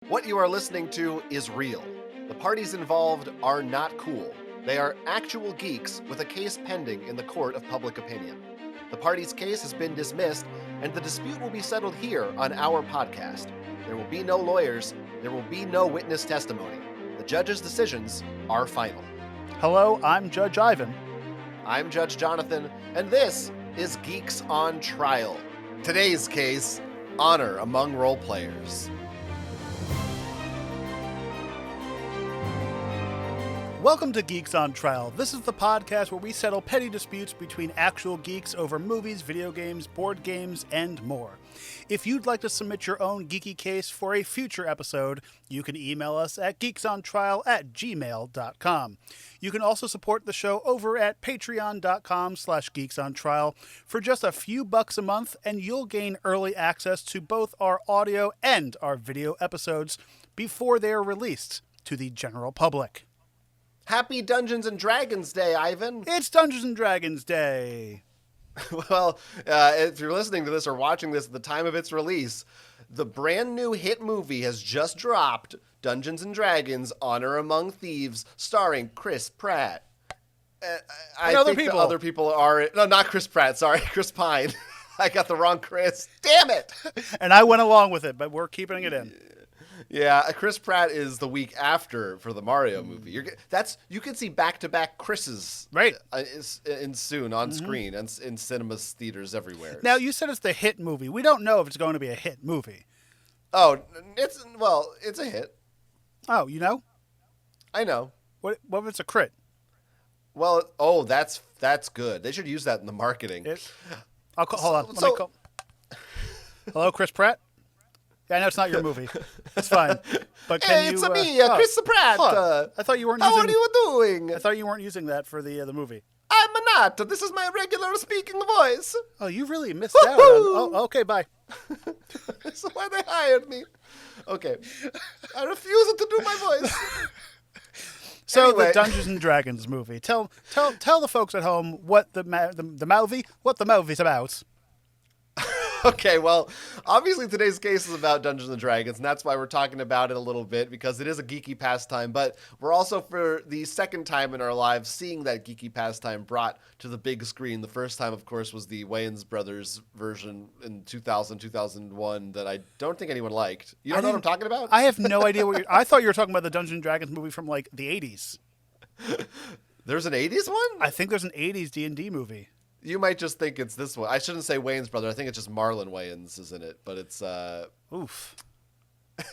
What you are listening to is real. The parties involved are not cool. They are actual geeks with a case pending in the court of public opinion. The party's case has been dismissed, and the dispute will be settled here on our podcast. There will be no lawyers. There will be no witness testimony. The judge's decisions are final. Hello, I'm Judge Ivan. I'm Judge Jonathan, and this is Geeks on Trial. Today's case, Honor Among Roleplayers. Welcome to Geeks on Trial. This is the podcast where we settle petty disputes between actual geeks over movies, video games, board games, and more. If you'd like to submit your own geeky case for a future episode, you can email us at geeksontrial@gmail.com. You can also support the show over at patreon.com/geeksontrial for just a few bucks a month, and you'll gain early access to both our audio and our video episodes before they are released to the general public. Happy Dungeons & Dragons Day, Ivan! It's Dungeons & Dragons Day! Well, if you're listening to this or watching this at the time of its release, the brand new hit movie has just dropped, Dungeons & Dragons Honor Among Thieves, starring Chris Pratt. I other think people. the other people are... No, not Chris Pratt, sorry, Chris Pine. I got the wrong Chris. Damn it! And I went along with it, but we're keeping it in. Yeah, Chris Pratt is the week after for the Mario movie. You can see back-to-back Chris's Right. in soon on screen and in cinemas, theaters everywhere. Now, you said it's the hit movie. We don't know if it's going to be a hit movie. Oh, it's a hit. Oh, you know? I know. What if it's a crit? Well, that's good. They should use that in the marketing. I'll call, hold on. Let me call. Hello, Chris Pratt? Yeah, I know it's not your movie. It's fine. But can Hey, you, it's me, Chris Pratt. Huh. I thought you weren't How using. are you doing? I thought you weren't using that for the movie. I'm not. This is my regular speaking voice. Oh, you really missed out. Oh, okay, bye. That's why they hired me. Okay. I refuse to do my voice. So Anyway. the Dungeons and Dragons movie. Tell the folks at home what the movie's about. Okay, well, obviously today's case is about Dungeons & Dragons, and that's why we're talking about it a little bit, because it is a geeky pastime, but we're also, for the second time in our lives, seeing that geeky pastime brought to the big screen. The first time, of course, was the Wayans brothers version in 2001 that I don't think anyone liked. You don't know what I'm talking about? I have no idea what I thought you were talking about the Dungeons and Dragons movie from, like, the 80s. There's an 80s one? I think there's an 80s D&D movie. You might just think it's this one. I shouldn't say Wayans brother. I think it's just Marlon Wayans is in it, but it's Oof.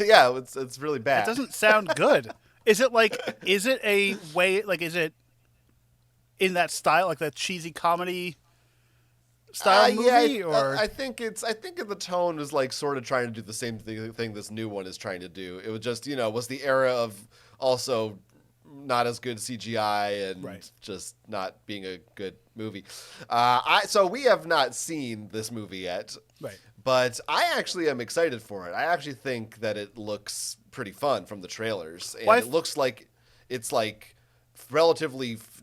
yeah, it's really bad. It doesn't sound good. Is it in that style, like that cheesy comedy style movie? Or I think the tone is like sort of trying to do the same thing this new one is trying to do. It was just, was the era of also not as good CGI and Right. just not being a good movie. So we have not seen this movie yet. Right. But I actually am excited for it. I actually think that it looks pretty fun from the trailers. And it looks like it's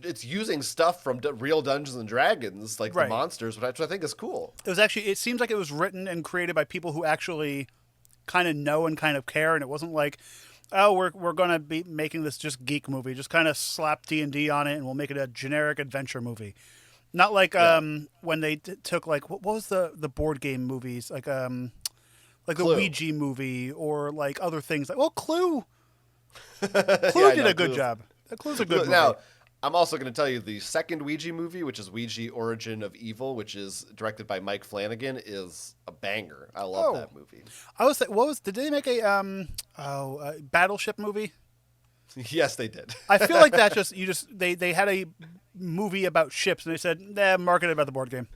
it's using stuff from real Dungeons and Dragons, like Right. the monsters, which I think is cool. it seems like it was written and created by people who actually kind of know and kind of care, and it wasn't like, oh, we're going to be making this just geek movie, just kind of slap D&D on it and we'll make it a generic adventure movie. Not like when they took, like, what was the board game movies, like the Clue. Ouija movie, or like other things like, well, Clue Yeah, did a good job. Clue's a good movie. Now, I'm also going to tell you the second Ouija movie, which is Ouija Origin of Evil, which is directed by Mike Flanagan, is a banger. I love that movie. Did they make a Battleship movie? Yes, they did. I feel like that they had a movie about ships and they said, market it about the board game.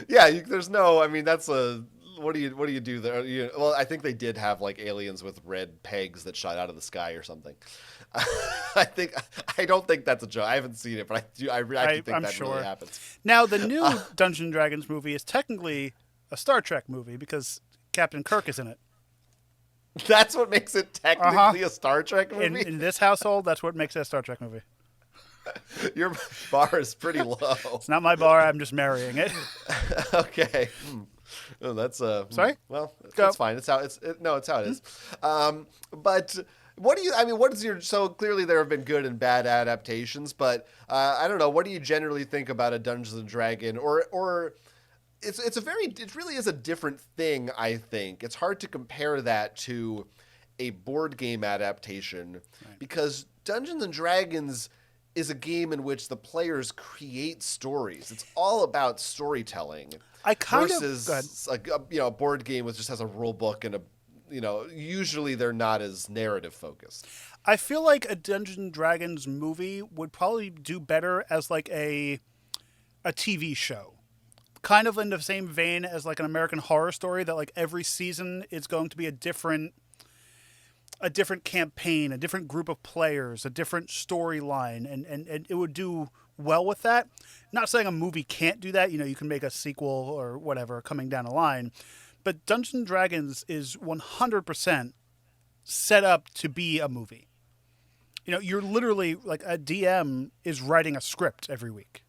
Yeah, that's a... What do you do there? Well, I think they did have like aliens with red pegs that shot out of the sky or something. I don't think that's a joke. I haven't seen it, but I actually think that really happens. Now, the new Dungeons and Dragons movie is technically a Star Trek movie because Captain Kirk is in it. That's what makes it technically a Star Trek movie? In this household, that's what makes it a Star Trek movie. Your bar is pretty low. It's not my bar. I'm just marrying it. Okay. Oh, that's Sorry? well, Go. that's fine. It's how it's how it is. But what do you? I mean, what is your? So clearly there have been good and bad adaptations, but I don't know. What do you generally think about a Dungeons and Dragon, or it really is a different thing. I think it's hard to compare that to a board game adaptation because Dungeons and Dragons is a game in which the players create stories. It's all about storytelling. I kind versus a board game which just has a rule book and usually they're not as narrative focused. I feel like a Dungeons and Dragons movie would probably do better as like a TV show. Kind of in the same vein as like an American Horror Story, that like every season is going to be a different campaign, a different group of players, a different storyline, and it would do well with that. Not saying a movie can't do that. You can make a sequel or whatever coming down the line. But Dungeons and Dragons is 100% set up to be a movie. You're literally like a DM is writing a script every week.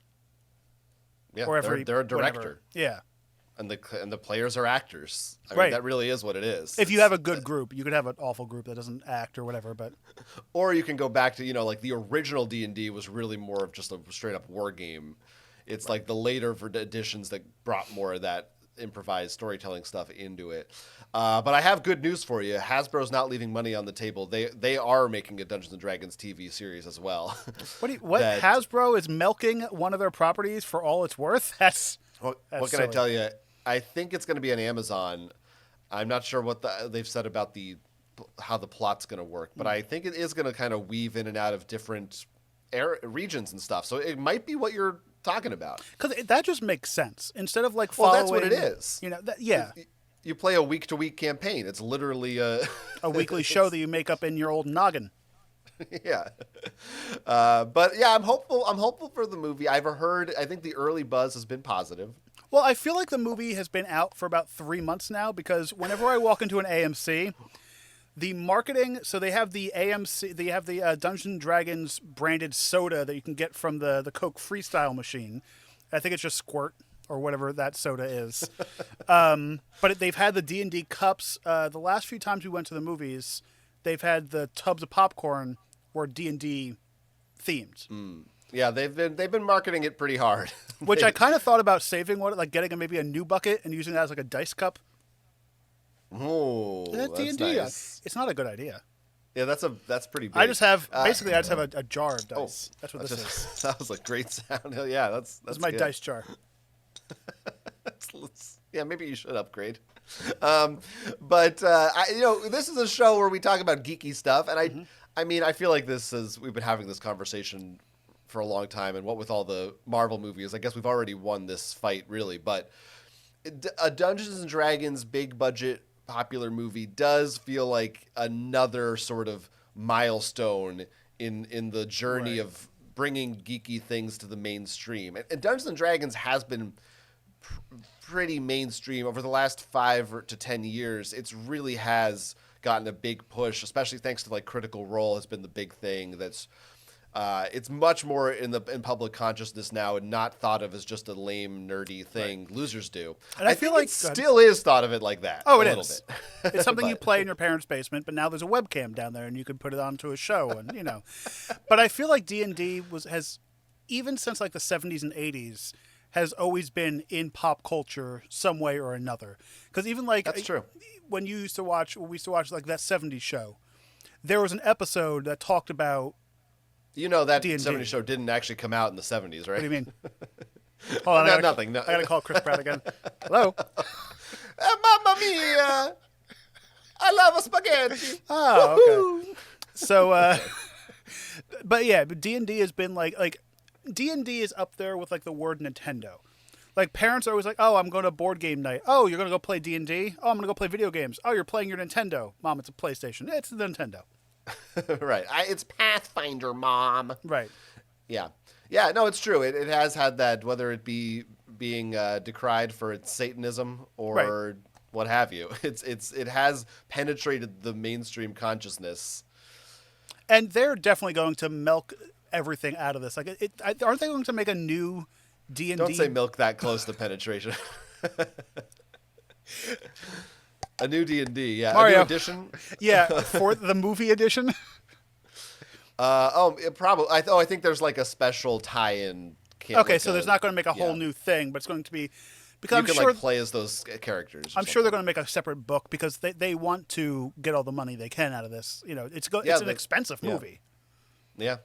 Yeah, or they're a director. Whatever. Yeah. And the players are actors. I mean, right. That really is what it is. If you have a good group, you could have an awful group that doesn't act or whatever. But or you can go back to like the original D&D was really more of just a straight up war game. It's like the later editions that brought more of that improvised storytelling stuff into it. But I have good news for you. Hasbro's not leaving money on the table. They are making a Dungeons and Dragons TV series as well. What Hasbro is milking one of their properties for all it's worth? That's what can silly. I tell you? I think it's going to be on Amazon. I'm not sure what they've said about how the plot's going to work, but I think it is going to kind of weave in and out of different regions and stuff. So it might be what you're talking about. Because that just makes sense. Instead of like following... Well, that's what it is. Yeah. You play a week-to-week campaign. It's literally a weekly show that you make up in your old noggin. Yeah. But yeah, I'm hopeful. I'm hopeful for the movie. I think the early buzz has been positive. Well, I feel like the movie has been out for about 3 months now because whenever I walk into an AMC, the marketing, so they have the AMC, they have the Dungeons and Dragons branded soda that you can get from the Coke Freestyle machine. I think it's just Squirt or whatever that soda is. But they've had the D&D cups. The last few times we went to the movies, they've had the tubs of popcorn were D&D themed. Yeah, they've been marketing it pretty hard. Which I kind of thought about saving one, like getting maybe a new bucket and using it as like a dice cup. Oh, that's D&D. Nice. It's not a good idea. Yeah, that's pretty big. I just have a jar of dice. That's what this is. That was a great sound. Yeah, that's my good. dice jar. Yeah, maybe you should upgrade. But this is a show where we talk about geeky stuff, and I mean, I feel like we've been having this conversation for a long time, and what with all the Marvel movies, I guess we've already won this fight, really. But a Dungeons and Dragons big budget popular movie does feel like another sort of milestone in the journey of bringing geeky things to the mainstream. And Dungeons and Dragons has been pretty mainstream over the last 5 to 10 years. It's really has gotten a big push, especially thanks to like Critical Role has been the big thing that's it's much more in public consciousness now and not thought of as just a lame, nerdy thing losers do. And I feel like it still is thought of it like that. Oh, it is. It's something you play in your parents' basement, but now there's a webcam down there and you can put it onto a show, and But I feel like D&D has even since like the 70s and 80s has always been in pop culture some way or another. Because even like that's true. When we used to watch like that 70s show, there was an episode that talked about that D&D. 70s show didn't actually come out in the 70s, right? What do you mean? Hold on, nothing. I gotta call Chris Pratt again. Hello? Mamma mia! I love a spaghetti. Oh, okay. So, but yeah, D&D has been like D&D is up there with like the word Nintendo. Like parents are always like, "Oh, I'm going to board game night. Oh, you're going to go play D&D. Oh, I'm going to go play video games. Oh, you're playing your Nintendo. Mom, it's a PlayStation. It's a Nintendo." Right. It's Pathfinder, Mom. Right. Yeah. Yeah, no, it's true. It has had that, whether it be being decried for its Satanism or what have you. It has penetrated the mainstream consciousness. And they're definitely going to milk everything out of this. Like, aren't they going to make a new D&D? Don't say milk that close to penetration. A new D&D, yeah. A new Mario. edition. Yeah, for the movie edition. Probably. I think there's like a special tie-in. Okay, so there's not going to make a whole Yeah. new thing, but it's going to be because You I'm can sure like play as those characters. Or I'm sure they're something. going to make a separate book because they want to get all the money they can out of this. You know, Yeah, it's an expensive movie. Yeah,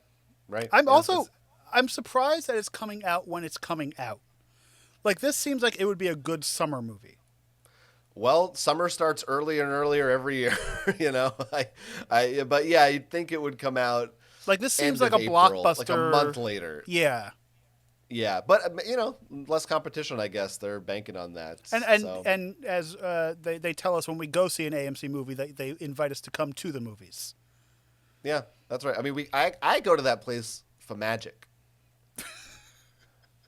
right. I'm Yeah, also I'm surprised that it's coming out when it's coming out. Like this seems like it would be a good summer movie. well, summer starts earlier and earlier every year. You know, but yeah, you'd think it would come out Like this seems end like of a April, blockbuster. like a month later. Yeah, Yeah, but less competition. I guess they're banking on that. and as they tell us when we go see an AMC movie, they invite us to come to the movies. Yeah, that's right. I mean, I go to that place for magic.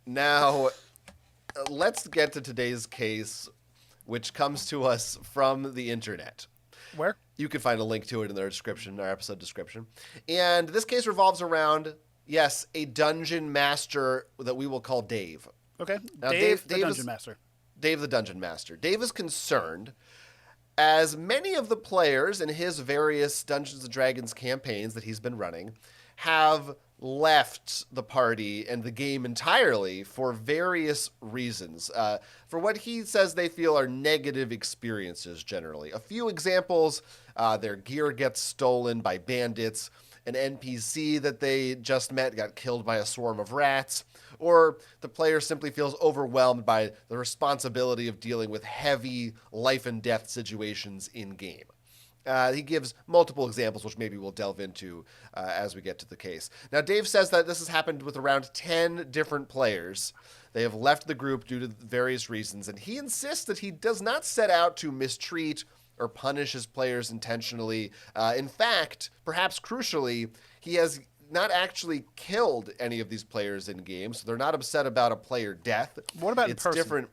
Now, let's get to today's case, which comes to us from the internet. Where? You can find a link to it in our description, our episode description. And this case revolves around, yes, a dungeon master that we will call Dave. Okay, Now, Dave the Dave Dungeon is- Master. Dave the Dungeon Master. Dave is concerned, as many of the players in his various Dungeons & Dragons campaigns that he's been running have left the party and the game entirely for various reasons. For what he says they feel are negative experiences generally. A few examples, their gear gets stolen by bandits, an NPC that they just met got killed by a swarm of rats, or the player simply feels overwhelmed by the responsibility of dealing with heavy life and death situations in game. He gives multiple examples, which maybe we'll delve into as we get to the case. Now, Dave says that this has happened with around 10 different players. They have left the group due to various reasons, and he insists that he does not set out to mistreat or punish his players intentionally. In fact, perhaps crucially, he has not actually killed any of these players in games, so they're not upset about a player death. What about in it's person? different.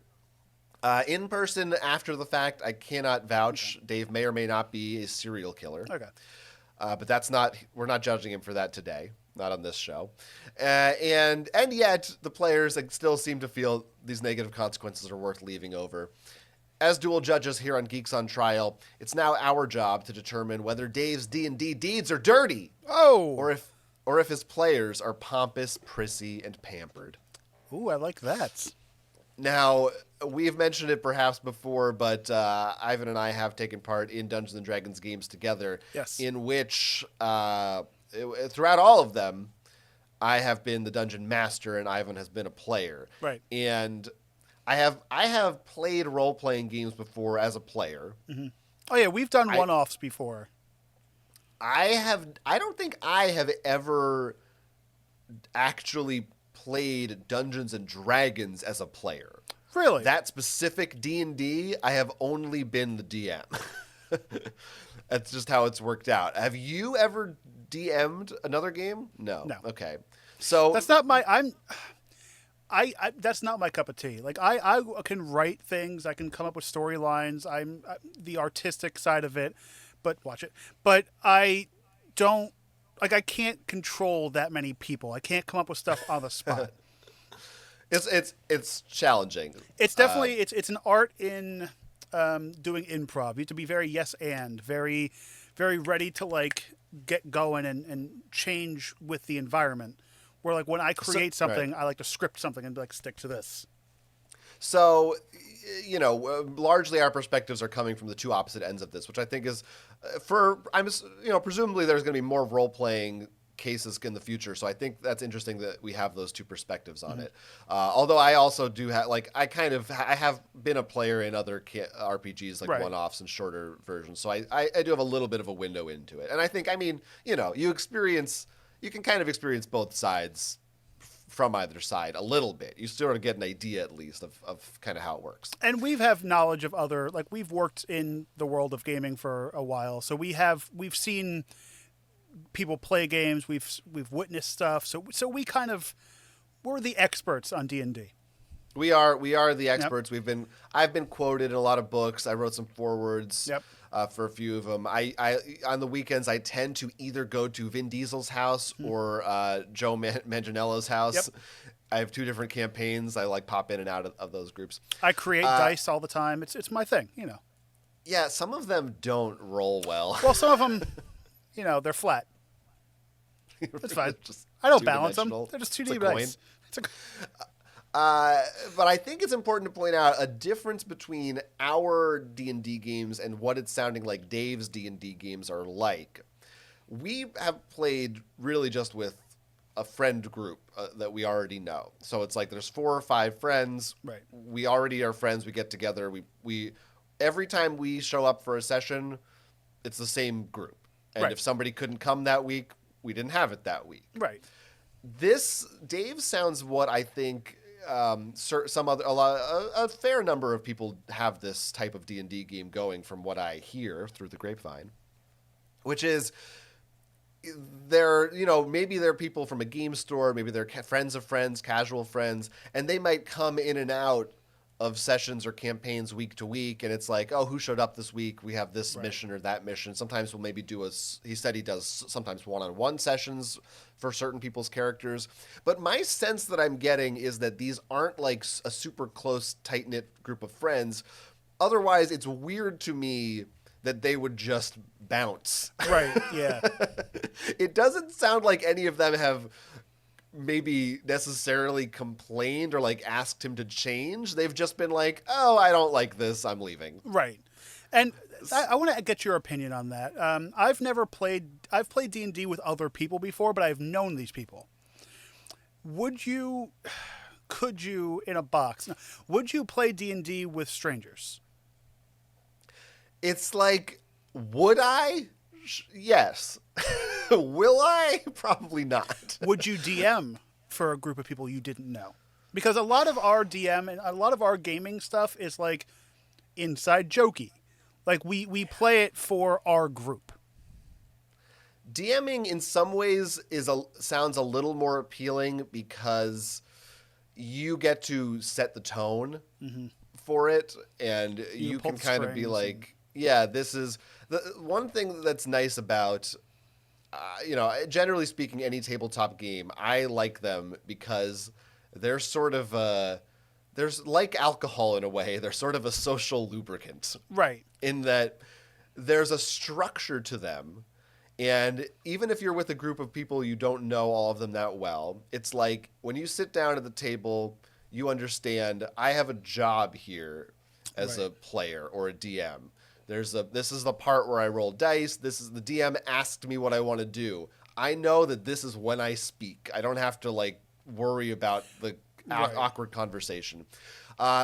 In person, after the fact, I cannot vouch. Okay. Dave may or may not be a serial killer. Okay. But that's not. We're not judging him for that today. Not on this show. And yet, the players still seem to feel these negative consequences are worth leaving over. As dual judges here on Geeks on Trial, it's now our job to determine whether Dave's D&D deeds are dirty, Oh. or if his players are pompous, prissy, and pampered. Ooh, I like that. Now, we've mentioned it perhaps before, but Ivan and I have taken part in Dungeons & Dragons games together. Yes. In which, throughout all of them, I have been the dungeon master and Ivan has been a player. Right. And I have played role-playing games before as a player. Mm-hmm. Oh yeah, we've done one-offs before. I don't think I have ever actually played Dungeons and Dragons as a player. Really? That specific D&D, I have only been the DM. That's just how it's worked out. Have you ever DM'd another game? No. Okay. So that's not my. I that's not my cup of tea. Like I can write things. I can come up with storylines. I'm the artistic side of it, but watch it. But I don't. Like I can't control that many people. I can't come up with stuff on the spot. It's challenging. It's definitely it's an art in doing improv. You have to be very yes and very ready to like get going and change with the environment. Where like when I create something, right. I like to script something and like stick to this. So, largely our perspectives are coming from the two opposite ends of this, which I think is presumably there's going to be more role playing cases in the future. So I think that's interesting that we have those two perspectives on it. Although I also do have I have been a player in other RPGs like right. one-offs and shorter versions. So I do have a little bit of a window into it. And I think, you can kind of experience both sides from either side a little bit. You sort of get an idea at least of kind of how it works. And we have knowledge of other, like we've worked in the world of gaming for a while. So we've seen people play games. We've witnessed stuff. So we're the experts on D&D. We are the experts. Yep. I've been quoted in a lot of books. I wrote some forewords. Yep. for a few of them. I on the weekends I tend to either go to Vin Diesel's house or Joe Manganiello's house. Yep. I have two different campaigns. I like pop in and out of those groups. I create dice all the time. It's my thing, you know. Yeah, some of them don't roll well. Well, some of them, you know, they're flat. That's fine. I don't balance them. They're just 2D dice. But I think it's important to point out a difference between our D&D games and what it's sounding like Dave's D&D games are like. We have played really just with a friend group that we already know. So it's like there's 4 or 5 friends. Right. We already are friends. We get together. We every time we show up for a session, it's the same group. And if somebody couldn't come that week, we didn't have it that week. Right. This Dave sounds what I think a fair number of people have this type of D&D game going from what I hear through the grapevine, which is maybe they're people from a game store, maybe they're friends of friends, casual friends, and they might come in and out of sessions or campaigns week to week, and it's like, oh, who showed up this week? We have this mission or that mission. Sometimes we'll maybe he said he does sometimes one-on-one sessions for certain people's characters. But my sense that I'm getting is that these aren't like a super close, tight-knit group of friends. Otherwise, it's weird to me that they would just bounce. Right, yeah. It doesn't sound like any of them have maybe necessarily complained or like asked him to change. They've just been like, oh, I don't like this, I'm leaving. Right. And I want to get your opinion on that. I've played D&D with other people before, but I've known these people. Could you, in a box, would you play D&D with strangers? It's like, would I? Yes. Will I? Probably not. Would you DM for a group of people you didn't know? Because a lot of our DM and a lot of our gaming stuff is like inside jokey. Like we play it for our group. DMing in some ways sounds a little more appealing because you get to set the tone for it, and you can kind of be like, yeah, this is the one thing that's nice about, generally speaking, any tabletop game. I like them because they're sort of there's like alcohol in a way. They're sort of a social lubricant, right? In that there's a structure to them, and even if you're with a group of people you don't know all of them that well, it's like when you sit down at the table, you understand I have a job here as a player or a DM. This is the part where I roll dice. This is the DM asked me what I want to do. I know that this is when I speak. I don't have to like worry about the awkward conversation.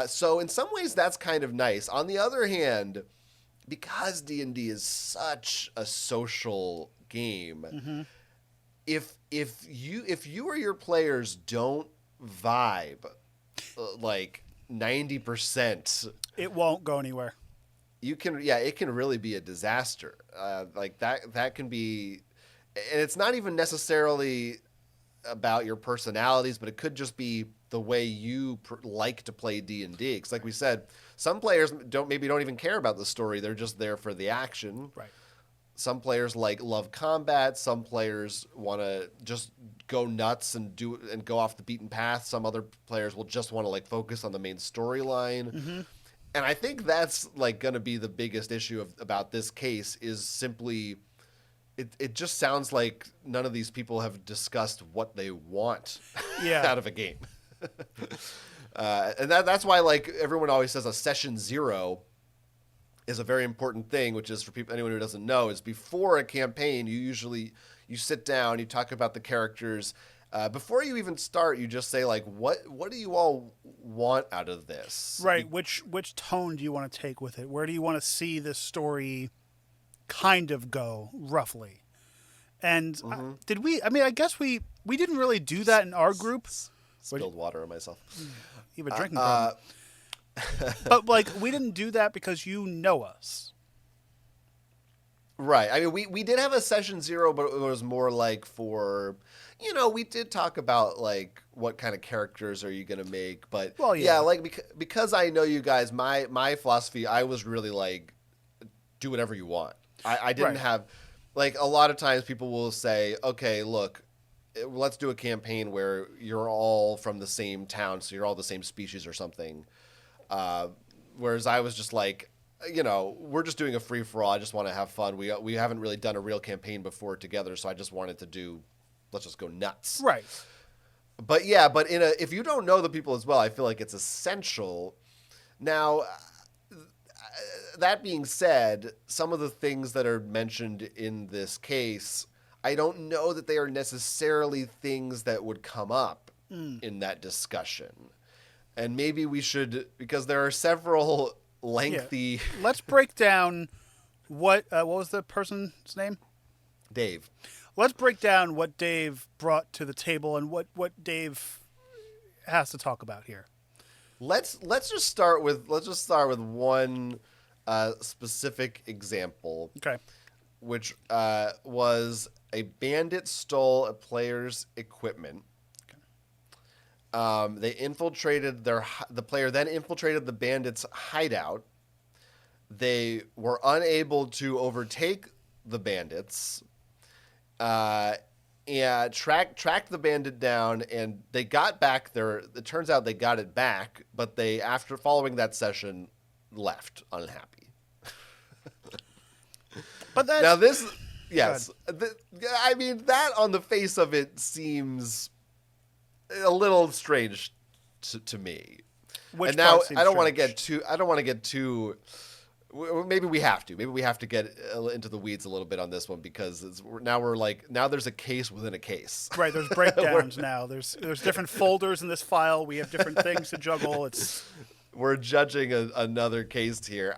So in some ways that's kind of nice. On the other hand, because D&D is such a social game, if you or your players don't vibe like 90%, it won't go anywhere. It can really be a disaster. Like that can be, and it's not even necessarily about your personalities, but it could just be the way you like to play D&D. Because like we said, some players don't even care about the story. They're just there for the action. Right. Some players love combat. Some players want to just go nuts and go off the beaten path. Some other players will just want to like focus on the main storyline. And I think that's like going to be the biggest issue about this case is simply it just sounds like none of these people have discussed what they want out of a game. And that's why like everyone always says a session 0 is a very important thing, which is for anyone who doesn't know, is before a campaign, you sit down, you talk about the characters. Before you even start, you just say like, what do you all want out of this? Right. Which tone do you want to take with it? Where do you want to see this story kind of go roughly? And did we? I mean, I guess we didn't really do that in our group. Spilled water on myself. You have a drinking problem. But like, we didn't do that because you know us. Right. I mean, we did have a session 0, but it was more like for, we did talk about like what kind of characters are you going to make, but like because I know you guys, my philosophy, I was really like do whatever you want. I didn't Right. have, like, a lot of times people will say, okay, look, let's do a campaign where you're all from the same town, so you're all the same species or something. Whereas I was just like, we're just doing a free for all. I just want to have fun. We haven't really done a real campaign before together, so I just wanted to do, let's just go nuts. Right. But yeah, but if you don't know the people as well, I feel like it's essential. Now, that being said, some of the things that are mentioned in this case, I don't know that they are necessarily things that would come up in that discussion. And maybe we should, because there are several lengthy... Yeah. Let's break down what was the person's name? Dave. Let's break down what Dave brought to the table and what Dave has to talk about here. Let's just start with one specific example. Okay. Which was a bandit stole a player's equipment. They infiltrated the player then infiltrated the bandit's hideout. They were unable to overtake the bandits. And tracked the bandit down, and they got back there. It turns out they got it back, but they, after following that session, left unhappy. But that, now this, yes, I mean, that on the face of it seems a little strange to me. which And now part seems I don't want to strange? get too. Maybe we have to get into the weeds a little bit on this one, because now there's a case within a case. Right, there's breakdowns now. There's different folders in this file. We have different things to juggle. We're judging another case here.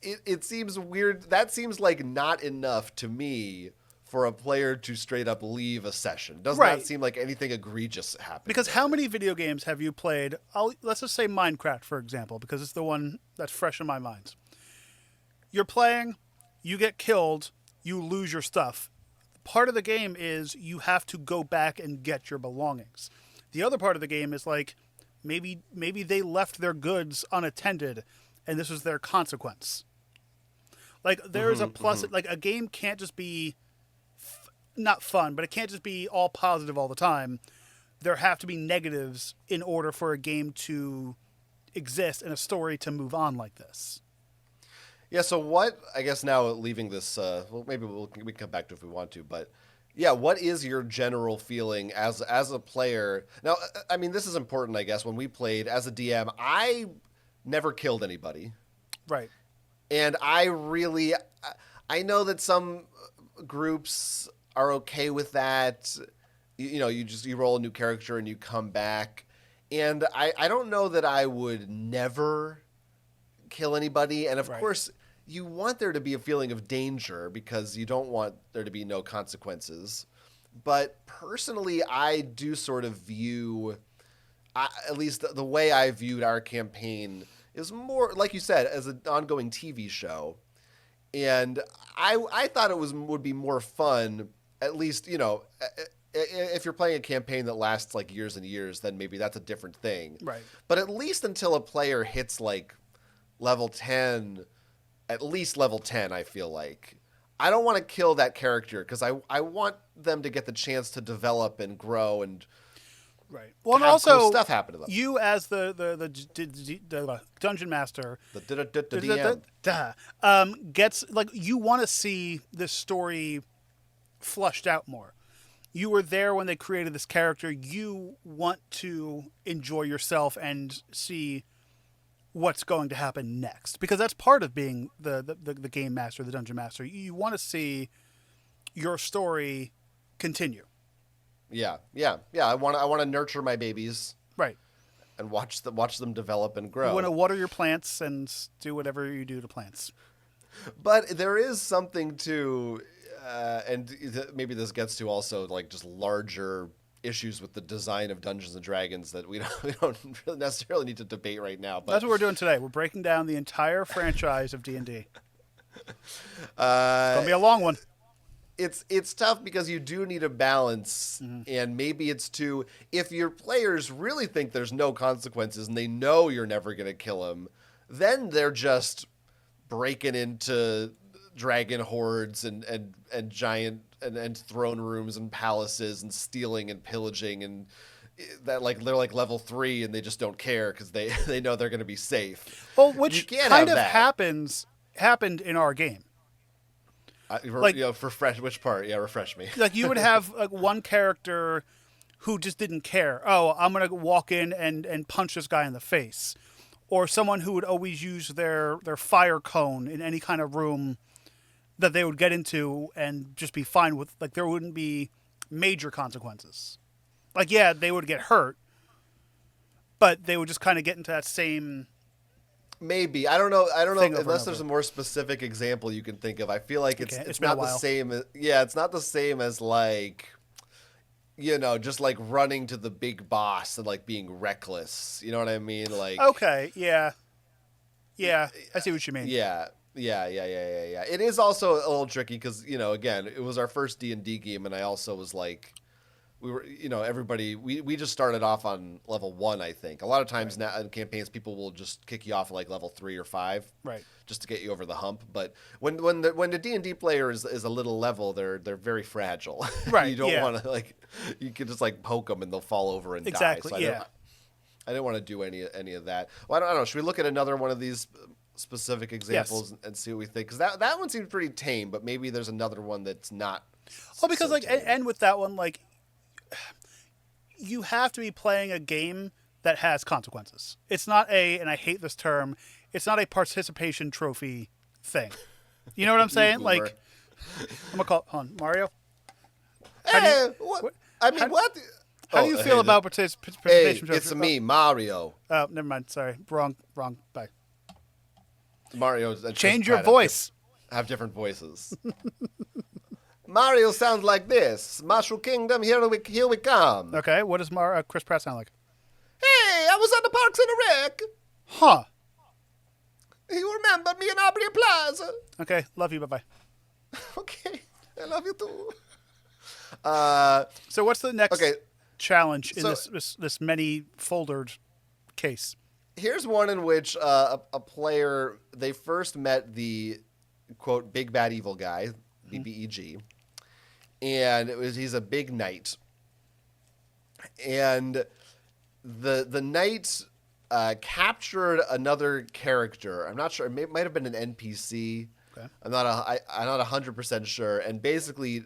It seems weird. That seems like not enough to me for a player to straight up leave a session. Does Right. not seem like anything egregious happened. Because how many video games have you played? Let's just say Minecraft, for example, because it's the one that's fresh in my mind. You're playing, you get killed, you lose your stuff. Part of the game is you have to go back and get your belongings. The other part of the game is like maybe they left their goods unattended, and this was their consequence. Like there is a plus. Like a game can't just be not fun, but it can't just be all positive all the time. There have to be negatives in order for a game to exist and a story to move on like this. Yeah, so what, I guess now leaving this, well, maybe we can come back to it if we want to, but yeah, what is your general feeling as a player? Now, I mean, this is important, I guess. When we played as a DM, I never killed anybody. Right. And I know that some groups are okay with that. You roll a new character and you come back. And I don't know that I would never kill anybody. And of course, you want there to be a feeling of danger because you don't want there to be no consequences. But personally, I do sort of view, at least the way I viewed our campaign is more, like you said, as an ongoing TV show. And I thought it would be more fun, at least, if you're playing a campaign that lasts like years and years, then maybe that's a different thing. Right. But at least until a player hits like level 10, at least level 10, I feel like, I don't want to kill that character because I want them to get the chance to develop and grow and right. Well, and have also cool stuff happen to them. You as the dungeon master, The DM. Gets like you want to see this story flushed out more. You were there when they created this character. You want to enjoy yourself and see what's going to happen next, because that's part of being the game master, the dungeon master. You want to see your story continue. Yeah. I want to nurture my babies, Right. and watch them develop and grow. You want to water your plants and do whatever you do to plants. But there is something to, and maybe this gets to also like just larger issues with the design of Dungeons and Dragons that we don't really necessarily need to debate right now. But That's what we're doing today. We're breaking down the entire franchise of D&D. It's gonna be a long one. It's tough because you do need a balance, and maybe it's if your players really think there's no consequences and they know you're never going to kill them, then they're just breaking into dragon hordes and giant and throne rooms and palaces and stealing and pillaging and that like they're like level 3 and they just don't care because they know they're going to be safe. Well, You which can't kind have of that. happened in our game. Like, For fresh, which part? Yeah, refresh me. like you would have like one character who just didn't care. Oh, I'm gonna walk in and punch this guy in the face, or someone who would always use their fire cone in any kind of room that they would get into and just be fine with. Like there wouldn't be major consequences. Like yeah, they would get hurt, but they would just kind of get into that same Maybe I don't know. thing over and Unless there's over. a more specific example you can think of. I feel like Okay, it's been a not the while. same. Yeah, it's not the same as like just like running to the big boss and like being reckless. You know what I mean? Like Okay, yeah, yeah, I see what you mean. yeah. It is also a little tricky because again, it was our first D&D game, and I also was like, we were, everybody, we just started off on level 1, I think. A lot of times Right, now in campaigns, people will just kick you off at like level 3 or 5, right, just to get you over the hump. But when the D&D player is a little level, they're very fragile. You right. don't Yeah, want to like, you can just like poke them and they'll fall over and die. exactly. So Yeah. I didn't want to do any of that. Well, I don't know. Should we look at another one of these specific Yes. examples and see what we think? Because that one seems pretty tame, but maybe there's another one that's not Well, because so like, tame. and with that one, like, you have to be playing a game that has consequences. It's not and I hate this term, it's not a participation trophy thing. You know what I'm You saying? boomer. Like, I'm gonna call hold on Mario. How do you Hey, what? what, I mean, how, what? how do you feel Hey, about hey, participation trophies? it's me, Mario. Oh, never mind. Sorry, wrong. Bye. Mario. Chris Change your Pratt voice. have different voices. Mario sounds like this. Mushroom Kingdom, here we come. Okay, what does Chris Pratt sound like? Hey, I was at the Parks and Rec. Huh. You remember me in Aubrey Plaza? Okay, love you. Bye bye. Okay, I love you too. So what's the next Okay, challenge in so this many foldered case? here's one in which a player, they first met the quote big bad evil guy, BBEG, and he's a big knight, and the knight captured another character. I'm not sure. It might have been an NPC. Okay. I'm not 100% sure, and basically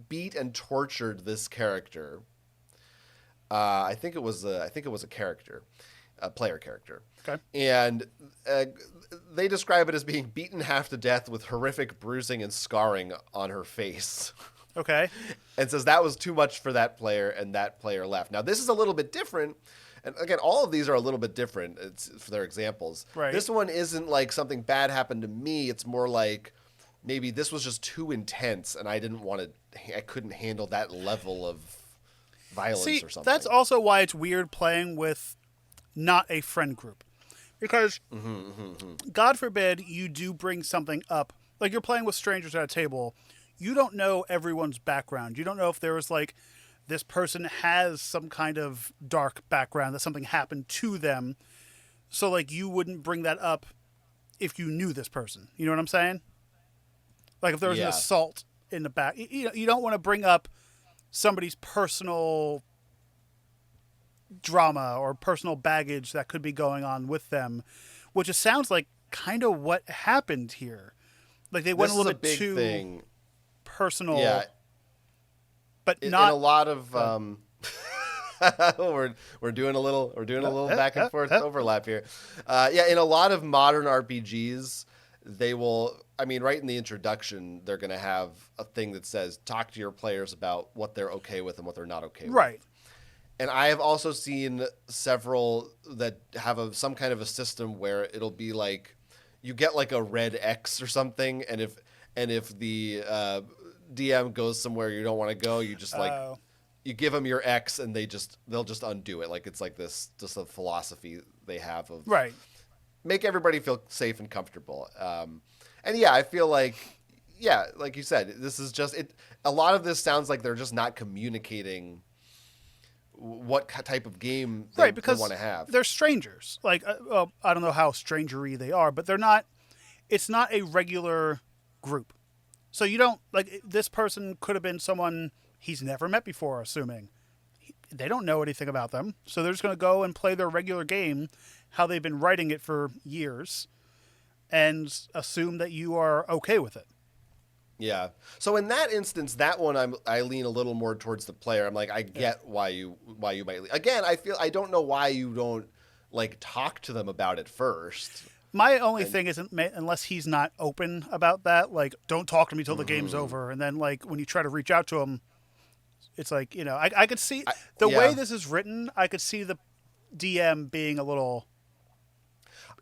beat and tortured this character. I think it was a character, a player character. Okay. And they describe it as being beaten half to death with horrific bruising and scarring on her face. Okay. And says that was too much for that player, and that player left. Now, this is a little bit different. And again, all of these are a little bit different for their examples. Right. This one isn't like something bad happened to me. It's more like maybe this was just too intense, and I couldn't handle that level of violence See, or something. that's also why it's weird playing with not a friend group. Because, God forbid, you do bring something up. Like you're playing with strangers at a table. You don't know everyone's background. You don't know if there was like, this person has some kind of dark background, that something happened to them. So, like, you wouldn't bring that up if you knew this person. You know what I'm saying? Like, if there was an Yeah. assault in the back. You don't want to bring up somebody's personal drama or personal baggage that could be going on with them, which it sounds like kind of what happened here. Like they went This a little is a bit big too thing. personal, Yeah, but in not a lot of we're doing a little back and forth overlap here. Yeah, in a lot of modern RPGs, they will. I mean, right in the introduction, they're going to have a thing that says, "Talk to your players about what they're okay with and what they're not okay with." right. And I have also seen several that have some kind of a system where it'll be like you get like a red X or something, and if the DM goes somewhere you don't want to go, you just like Oh. you give them your X, and they'll just undo it. Like it's like this just a philosophy they have of Right. make everybody feel safe and comfortable. And yeah, I feel like like you said, this is just it. A lot of this sounds like they're just not communicating what type of game they, Right, because want to have. they're strangers. Like, well, I don't know how strangery they are, but they're not. it's not a regular group. So you don't, like, this person could have been someone he's never met before, assuming. They don't know anything about them. So they're just going to go and play their regular game, how they've been writing it for years, and assume that you are okay with it. Yeah. So in that instance, that one I lean a little more towards the player. I'm like, I get why you might lean. Again, I don't know why you don't like talk to them about it first. My only thing isn't, unless he's not open about that, like, don't talk to me till the game's over. And then, like, when you try to reach out to him, it's like, you know, I could see the way this is written, I could see the DM being a little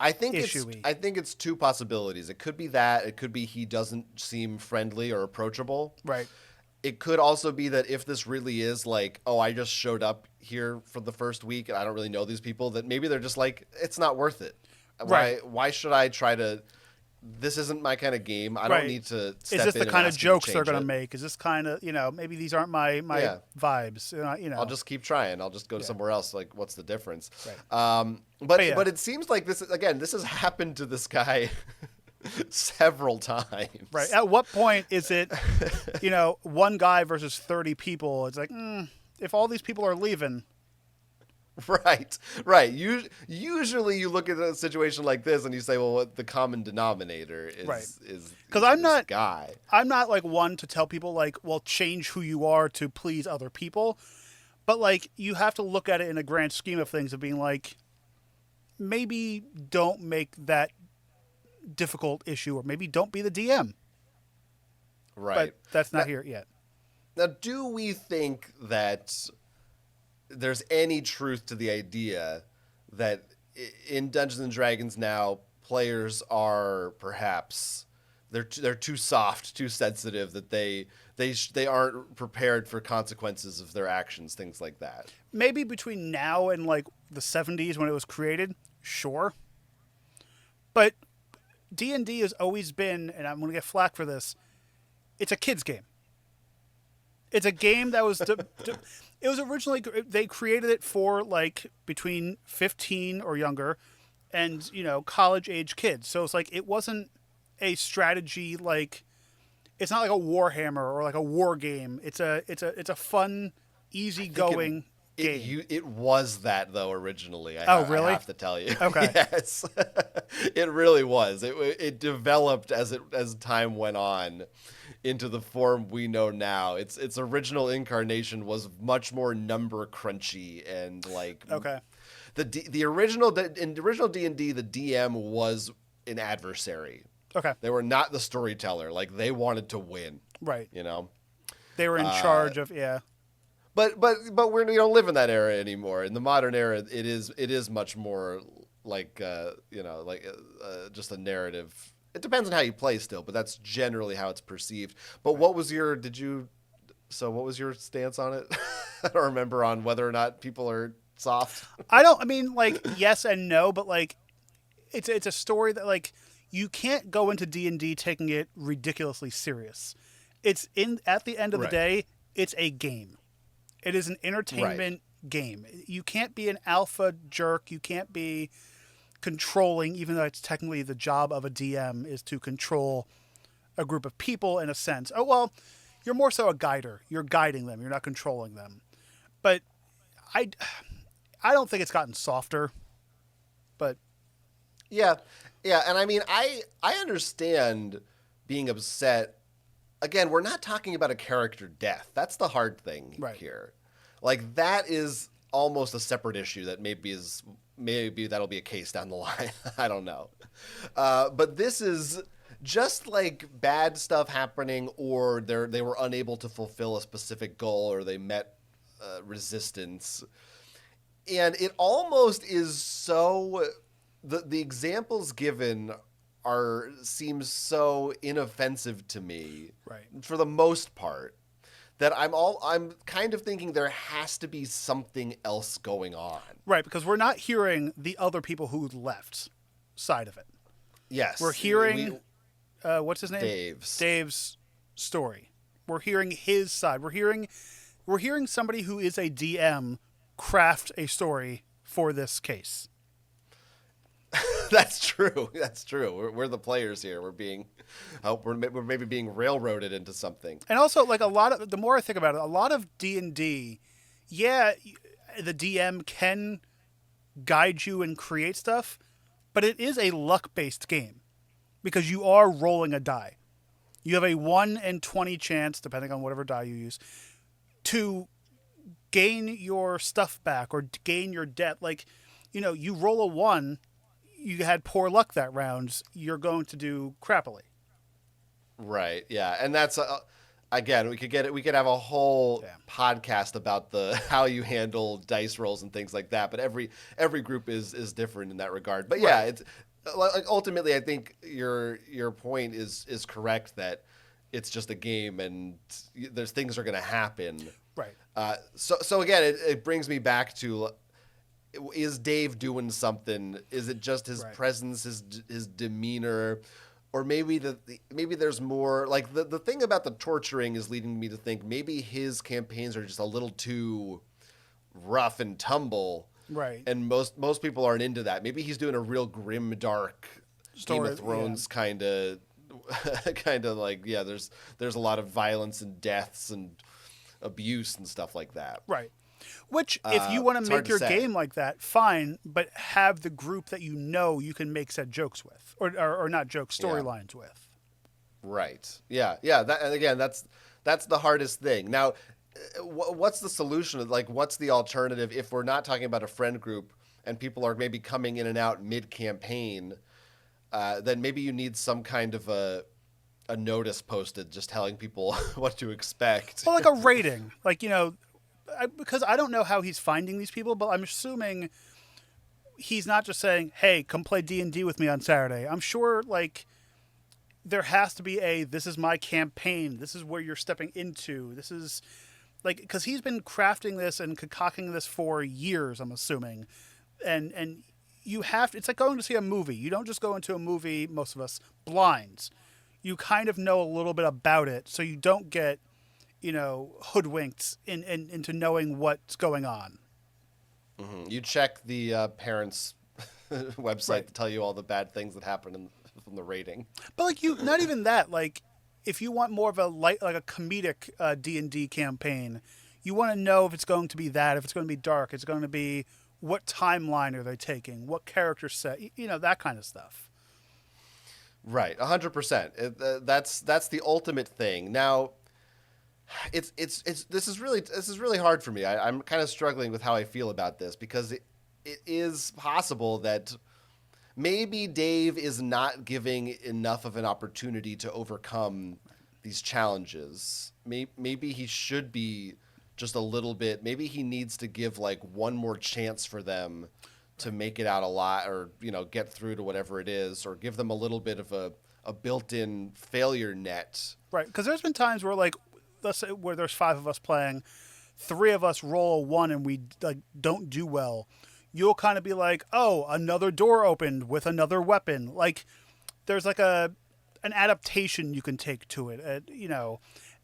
issue-y. I think it's two possibilities. It could be that. It could be he doesn't seem friendly or approachable. Right. It could also be that if this really is like, oh, I just showed up here for the first week and I don't really know these people, that maybe they're just like, it's not worth it. Right. Why should I try to? This isn't my kind of game. I don't need to. Step Is this in the and kind of ask you to jokes they're change going to it. make? Is this kind of, you know, maybe these aren't my vibes? You know, I'll just keep trying. I'll just go to somewhere else. Like, what's the difference? Right. But it seems like this has happened to this guy several times. Right. At what point is it, you know, one guy versus 30 people? It's like, if all these people are leaving. Right. Usually you look at a situation like this and you say, well, what the common denominator is because I'm not guy. I'm not like one to tell people like, well, change who you are to please other people. But like, you have to look at it in a grand scheme of things of being like, maybe don't make that difficult issue, or maybe don't be the DM. Right. But that's not here yet. Now, do we think that there's any truth to the idea that in Dungeons and Dragons now players are perhaps they're too soft, too sensitive, that they aren't prepared for consequences of their actions, things like that? Maybe between now and like the 70s when it was created, sure. But D&D has always been, and I'm going to get flack for this, it's a kid's game. It's a game that was it was originally, they created it for like between 15 or younger and, you know, college age kids. So it's like, it wasn't a strategy, like, it's not like a Warhammer or like a war game. It's a fun, easygoing game. It was that though originally. Really? I have to tell you. Okay. Yes, it really was. It developed as time went on into the form we know now. Its original incarnation was much more number crunchy and like the original D&D, the DM was an adversary. Okay. They were not the storyteller. Like, they wanted to win. Right. You know? They were in charge of, But we don't live in that era anymore. In the modern era, it is much more like just a narrative. It depends on how you play still, but that's generally how it's perceived. But what was your stance on it? I don't remember on whether or not people are soft. I mean, like, yes and no, but like, it's a story that like, you can't go into D&D taking it ridiculously serious. At the end of the day, it's a game. It is an entertainment game. You can't be an alpha jerk. You can't be controlling, even though it's technically the job of a DM is to control a group of people in a sense. Oh, well, you're more so a guider. You're guiding them. You're not controlling them. But I don't think it's gotten softer. But yeah, and I mean, I understand being upset. Again, we're not talking about a character death. That's the hard thing here. Like, that is almost a separate issue that maybe that'll be a case down the line. I don't know. But this is just like bad stuff happening, or they were unable to fulfill a specific goal, or they met resistance. And it almost is so... The examples given seems so inoffensive to me, for the most part, that I'm kind of thinking there has to be something else going on. Right, because we're not hearing the other people who left side of it. Yes. We're hearing what's his name? Dave's story. We're hearing his side. We're hearing somebody who is a DM craft a story for this case. That's true. That's true. We're the players here. We're maybe being railroaded into something. And also, like a lot of the more I think about it, a lot of D&D, yeah, the DM can guide you and create stuff, but it is a luck-based game because you are rolling a die. You have a 1 in 20 chance, depending on whatever die you use, to gain your stuff back or gain your debt. Like, you roll a 1, you had poor luck that round, you're going to do crappily. Right. Yeah. And that's again, we could get it. We could have a whole Yeah. podcast about the how you handle dice rolls and things like that. But every group is different in that regard. But yeah, Right. it's like ultimately, I think your point is correct that it's just a game and there's things are going to happen. Right. So again, it brings me back to. Is Dave doing something? Is it just his Right. presence, his demeanor, or maybe there's more? Like the thing about the torturing is leading me to think maybe his campaigns are just a little too rough and tumble, Right. and most people aren't into that. Maybe he's doing a real grim, dark Game Story, of Thrones kind of like there's a lot of violence and deaths and abuse and stuff like that. Right. Which, if you want It's to hard make to your say. game like that, fine, but have the group that you can make said jokes with, or not jokes, Yeah. storylines with. Right. Yeah. Yeah. And again, that's the hardest thing. Now, what's the solution? Like, what's the alternative if we're not talking about a friend group and people are maybe coming in and out mid campaign? Then maybe you need some kind of a notice posted just telling people what to expect. Well, like a rating, like because I don't know how he's finding these people, but I'm assuming he's not just saying, "Hey, come play D&D with me on Saturday." I'm sure like there has to be this is my campaign. This is where you're stepping into. This is like because he's been crafting this and concocting this for years. I'm assuming, and you have to. It's like going to see a movie. You don't just go into a movie. Most of us blind. You kind of know a little bit about it, so you don't get hoodwinked into knowing what's going on. You check the parents' website Right. to tell you all the bad things that happen from the rating. But like not even that. Like, if you want more of a like a comedic D&D campaign, you want to know if it's going to be that, if it's going to be dark, it's going to be what timeline are they taking, what character set, that kind of stuff. Right, 100%. That's the ultimate thing. Now, it's this is really hard for me. I'm kind of struggling with how I feel about this because it is possible that maybe Dave is not giving enough of an opportunity to overcome these challenges. Maybe he should be just a little bit. Maybe he needs to give like one more chance for them to make it out alive, or get through to whatever it is, or give them a little bit of a built-in failure net. Right, because there's been times where like let's say where there's 5 of us playing, 3 of us roll a 1 and we like don't do well. You'll kind of be like, oh, another door opened with another weapon. Like there's like an adaptation you can take to it,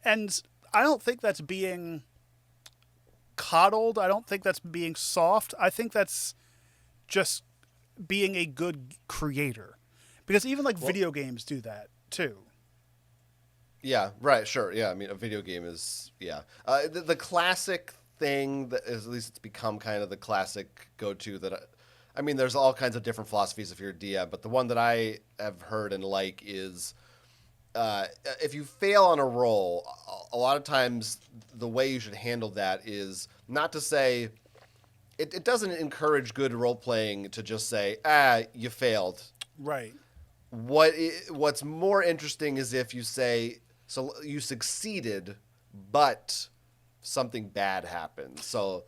and I don't think that's being coddled. I don't think that's being soft. I think that's just being a good creator, because even like video games do that too. Yeah, right, sure. Yeah, I mean, a video game is, yeah. The classic thing that is, at least it's become kind of the classic go-to that, I mean, there's all kinds of different philosophies if you're a DM, but the one that I have heard and like is if you fail on a roll, a lot of times the way you should handle that is not to say, it doesn't encourage good role-playing to just say, you failed. Right. What's more interesting is if you say, so you succeeded, but something bad happened. So,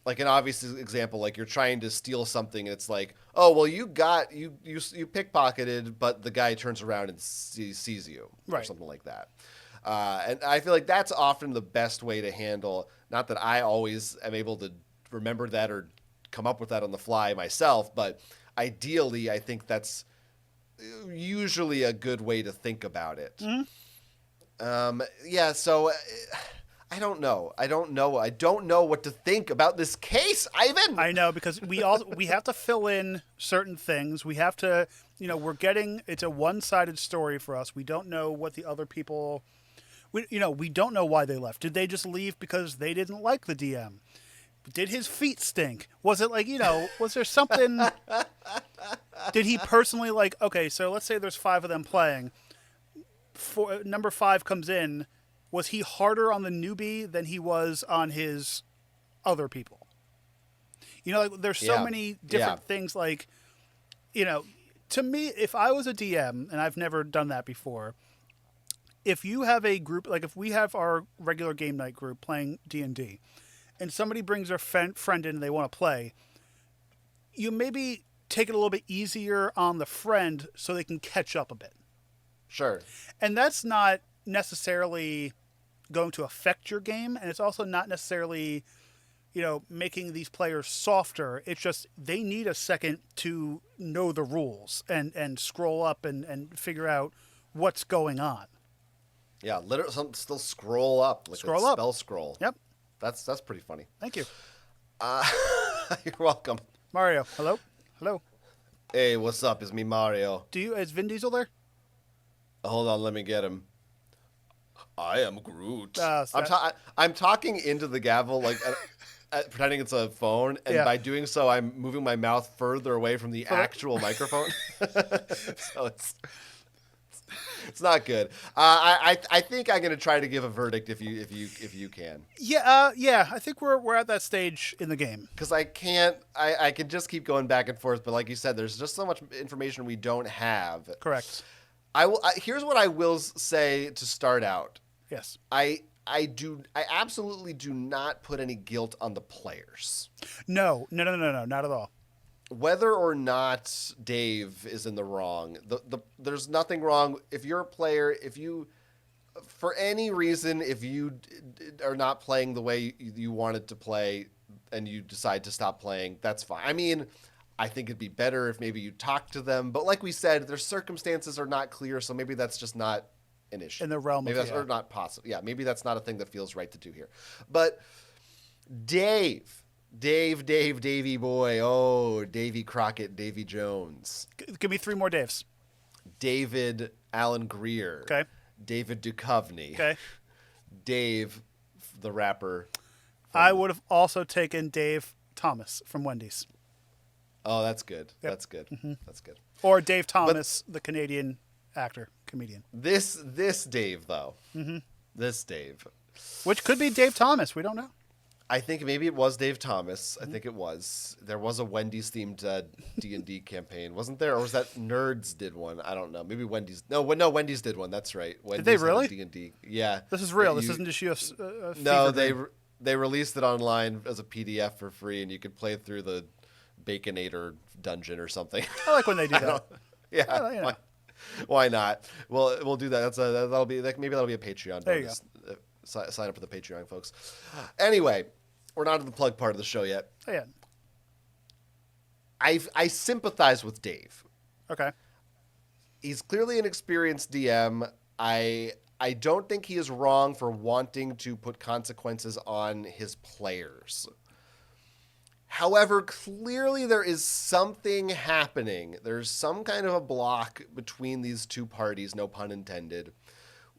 like an obvious example, like you're trying to steal something, and it's like, oh well, you pickpocketed, but the guy turns around and sees you, or Right. something like that. And I feel like that's often the best way to handle. Not that I always am able to remember that or come up with that on the fly myself, but ideally, I think that's usually a good way to think about it. Yeah, so I don't know. I don't know. I don't know what to think about this case, Ivan. I know, because we have to fill in certain things. We have to, it's a one-sided story for us. We don't know what the other people, we don't know why they left. Did they just leave because they didn't like the DM? Did his feet stink? Was it like, was there something? Did he personally okay, so let's say there's 5 of them playing. Number 5 comes in. Was he harder on the newbie than he was on his other people? There's so many different things. To me, if I was a DM, and I've never done that before, if you have a group, if we have our regular game night group playing D&D, and somebody brings their friend in and they want to play, you maybe take it a little bit easier on the friend so they can catch up a bit. Sure. And that's not necessarily going to affect your game, and it's also not necessarily, making these players softer. It's just they need a second to know the rules and scroll up and figure out what's going on. Yeah, literally, still scroll up, like Scroll a up. spell scroll. Yep. That's pretty funny. Thank you. You're welcome. Mario, hello. Hey, what's up? It's me, Mario. Is Vin Diesel there? Hold on, let me get him. I am Groot. So I'm talking into the gavel, pretending it's a phone, and by doing so, I'm moving my mouth further away from the actual microphone. So it's not good. I think I'm gonna try to give a verdict if you can. Yeah. I think we're at that stage in the game. Because I can't. I can just keep going back and forth, but like you said, there's just so much information we don't have. Correct. Here's what I will say to start out. Yes. I absolutely do not put any guilt on the players. No, not at all. Whether or not Dave is in the wrong, there's nothing wrong if you're a player. If you, for any reason, if you are not playing the way you wanted to play, and you decide to stop playing, that's fine. I mean, I think it'd be better if maybe you talk to them. But like we said, their circumstances are not clear, so maybe that's just not an issue. In the realm maybe of that's or not possible. Yeah, maybe that's not a thing that feels right to do here. But Davey boy. Oh, Davy Crockett, Davy Jones. Give me 3 more Daves. David Alan Greer. Okay. David Duchovny. Okay. Dave, the rapper. I would have also taken Dave Thomas from Wendy's. Oh, that's good. Yep. That's good. Mm-hmm. That's good. Or Dave Thomas, the Canadian actor, comedian. This Dave, though. Mm-hmm. This Dave. Which could be Dave Thomas. We don't know. I think maybe it was Dave Thomas. I think it was. There was a Wendy's-themed D&D campaign. Wasn't there? Or was that Nerds did one? I don't know. Maybe Wendy's. No, Wendy's did one. That's right. Wendy's did they really? D&D. Yeah. This is real. This isn't just you. No, they released it online as a PDF for free, and you could play through the Baconator dungeon or something. I like when they do that. Yeah. Well, you know. Why not? We'll do that. Maybe that'll be a Patreon There you bonus. Sign up for the Patreon, folks. Anyway, we're not at the plug part of the show yet. Oh, yeah. I sympathize with Dave. Okay. He's clearly an experienced DM. I don't think he is wrong for wanting to put consequences on his players. However, clearly there is something happening. There's some kind of a block between these two parties, no pun intended.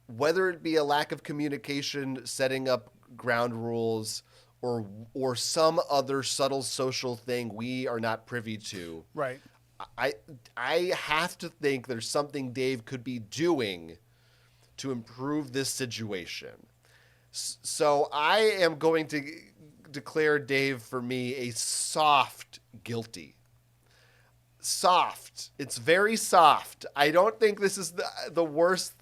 Whether it be a lack of communication, setting up ground rules, or some other subtle social thing we are not privy to. Right. I have to think there's something Dave could be doing to improve this situation. So I am going to declare Dave, for me, a soft guilty. Soft. It's very soft. I don't think this is the worst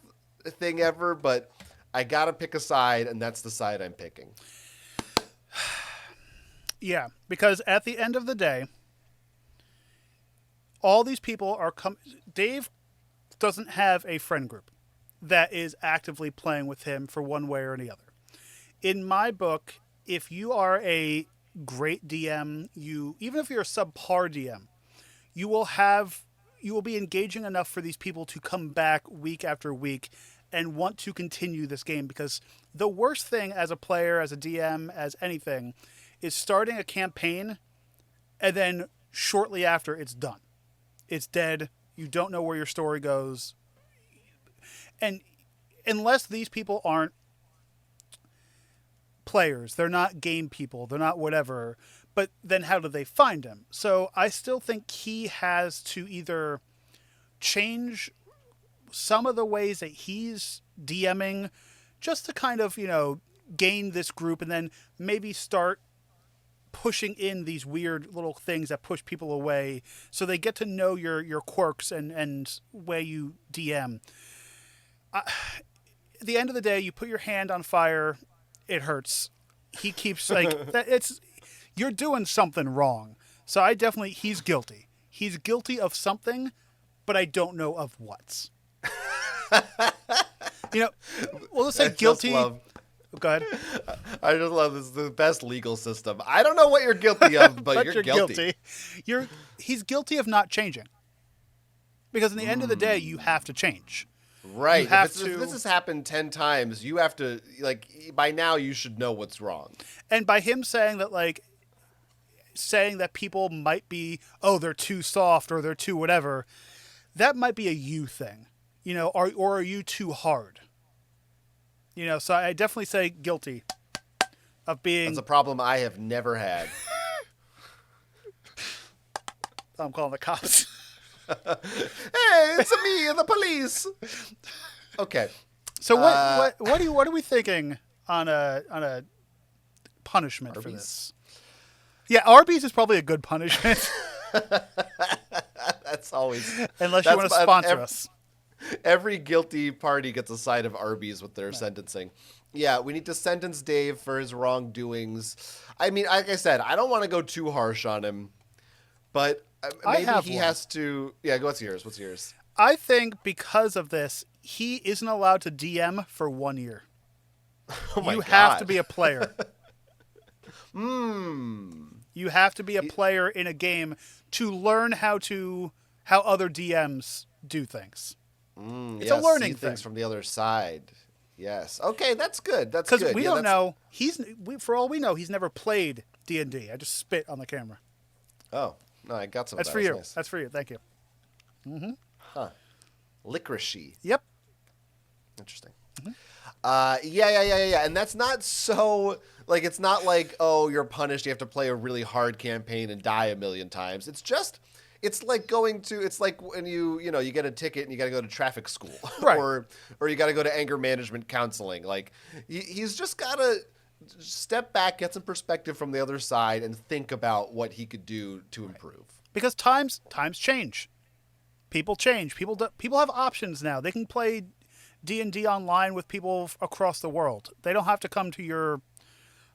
thing ever, but I gotta pick a side, and that's the side I'm picking. Yeah, because at the end of the day, all these people are Dave doesn't have a friend group that is actively playing with him for one way or the other. In my book, if you are a great DM, even if you're a subpar DM, you will be engaging enough for these people to come back week after week and want to continue this game, because the worst thing as a player, as a DM, as anything, is starting a campaign and then shortly after it's done. It's dead. You don't know where your story goes. And unless these people aren't players, they're not game people, they're not whatever, but then how do they find him? So I still think he has to either change some of the ways that he's DMing just to kind of, gain this group, and then maybe start pushing in these weird little things that push people away so they get to know your quirks and way you DM. At the end of the day, you put your hand on fire, it hurts. He keeps you're doing something wrong. So he's guilty. He's guilty of something, but I don't know of what. We'll just say guilty. Go ahead. I just love this. Is the best legal system. I don't know what you're guilty of, but you're guilty. He's guilty of not changing. Because in the end of the day, you have to change. Right. If this has happened 10 times, you have to, by now you should know what's wrong. And by him saying that people might be, they're too soft or they're too whatever, that might be a you thing, or are you too hard? So I definitely say guilty of being... That's a problem I have never had. I'm calling the cops. Hey, it's me, the police. Okay. So what are we thinking on a punishment Arby's? for this? Yeah, Arby's is probably a good punishment. That's always... Unless you want to sponsor us. Every guilty party gets a side of Arby's with their sentencing. Yeah, we need to sentence Dave for his wrongdoings. I mean, like I said, I don't want to go too harsh on him, but maybe he has to... Yeah, what's yours? I think because of this, he isn't allowed to DM for 1 year. Oh my God. You have to be a player. You have to be a player in a game to learn how other DMs do things. It's a learning thing. Things from the other side. Yes. Okay, that's good. That's good. Because we don't know. For all we know, he's never played D&D. I just spit on the camera. Oh, no, I got some That's of that. for you. Nice. That's for you. Thank you. Mm-hmm. Huh. Licoricey. Yep. Interesting. Yeah. And that's not so... it's not like, you're punished, you have to play a really hard campaign and die a million times. It's just... It's like when you get a ticket and you got to go to traffic school, right? or you got to go to anger management counseling. He's just got to step back, get some perspective from the other side, and think about what he could do to improve. Because times change, people change. People have options now. They can play D&D online with people across the world. They don't have to come to your.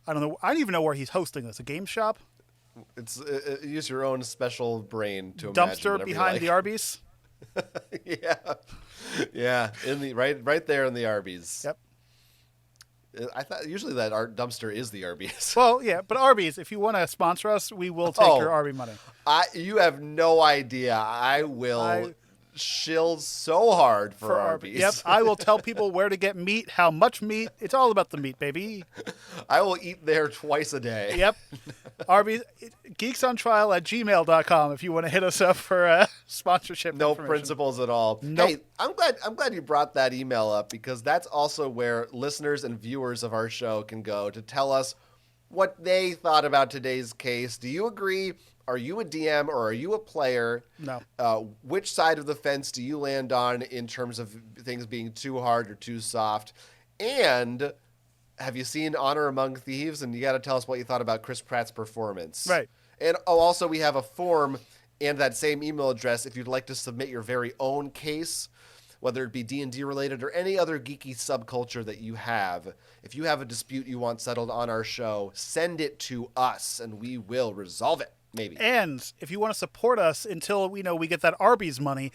I don't know. I don't even know where he's hosting this. A game shop. It's use your own special brain to dumpster behind the Arby's. yeah, in the right there in the Arby's. Yep. I thought usually that dumpster is the Arby's. Well, yeah, but Arby's, if you want to sponsor us, we will take your Arby money. You have no idea. I will shill so hard for Arby's. Yep, I will tell people where to get meat, how much meat. It's all about the meat, baby. I will eat there twice a day. Yep. Arby's, geeksontrial@gmail.com if you want to hit us up for sponsorship. No principles at all. Nope. Hey, I'm glad you brought that email up, because that's also where listeners and viewers of our show can go to tell us what they thought about today's case. Do you agree? Are you a DM or are you a player? No. Which side of the fence do you land on in terms of things being too hard or too soft? And have you seen Honor Among Thieves? And you got to tell us what you thought about Chris Pratt's performance. Right. And also we have a form and that same email address if you'd like to submit your very own case, whether it be D&D related or any other geeky subculture that you have. If you have a dispute you want settled on our show, send it to us and we will resolve it. Maybe. And if you want to support us until we get that Arby's money,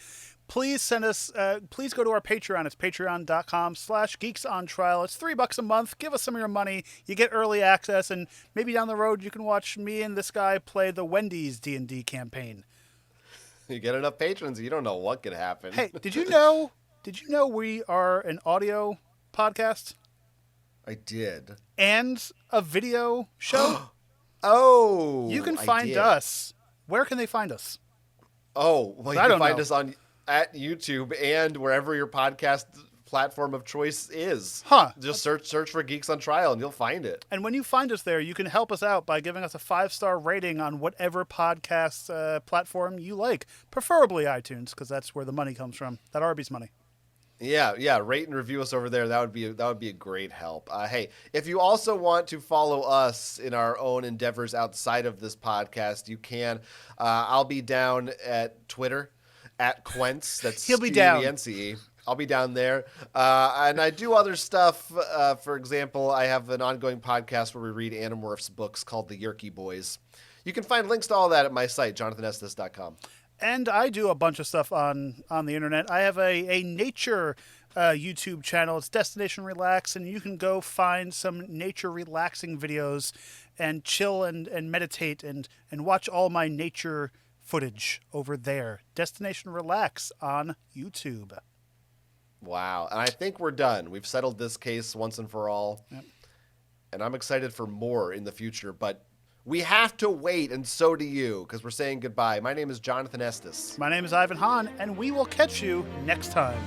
please send us. Please go to our Patreon. It's patreon.com/geeksontrial. It's $3 a month. Give us some of your money. You get early access, and maybe down the road you can watch me and this guy play the Wendy's D&D campaign. You get enough patrons, you don't know what could happen. Hey, did you know Did you know we are an audio podcast I did. and a video show? Oh, You can I find did. us. Where can they find us? Oh, well, you I can don't find know. us on at YouTube and wherever your podcast platform of choice is. Huh. Just search for Geeks on Trial and you'll find it. And when you find us there, you can help us out by giving us a 5-star rating on whatever podcast platform you like, preferably iTunes, because that's where the money comes from. That Arby's money. Yeah. Rate and review us over there. That would be a great help. Hey, if you also want to follow us in our own endeavors outside of this podcast, you can. I'll be down at Twitter at Quence. That's He'll be down. Quence. I'll be down there, and I do other stuff. For example, I have an ongoing podcast where we read Animorphs books called The Yerky Boys. You can find links to all that at my site, jonathanestis.com. And I do a bunch of stuff on the internet. I have a nature YouTube channel. It's Destination Relax, and you can go find some nature relaxing videos and chill and meditate and watch all my nature footage over there. Destination Relax on YouTube. Wow. And I think we're done. We've settled this case once and for all. Yep. And I'm excited for more in the future, but we have to wait, and so do you, because we're saying goodbye. My name is Jonathan Estes. My name is Ivan Hahn, and we will catch you next time.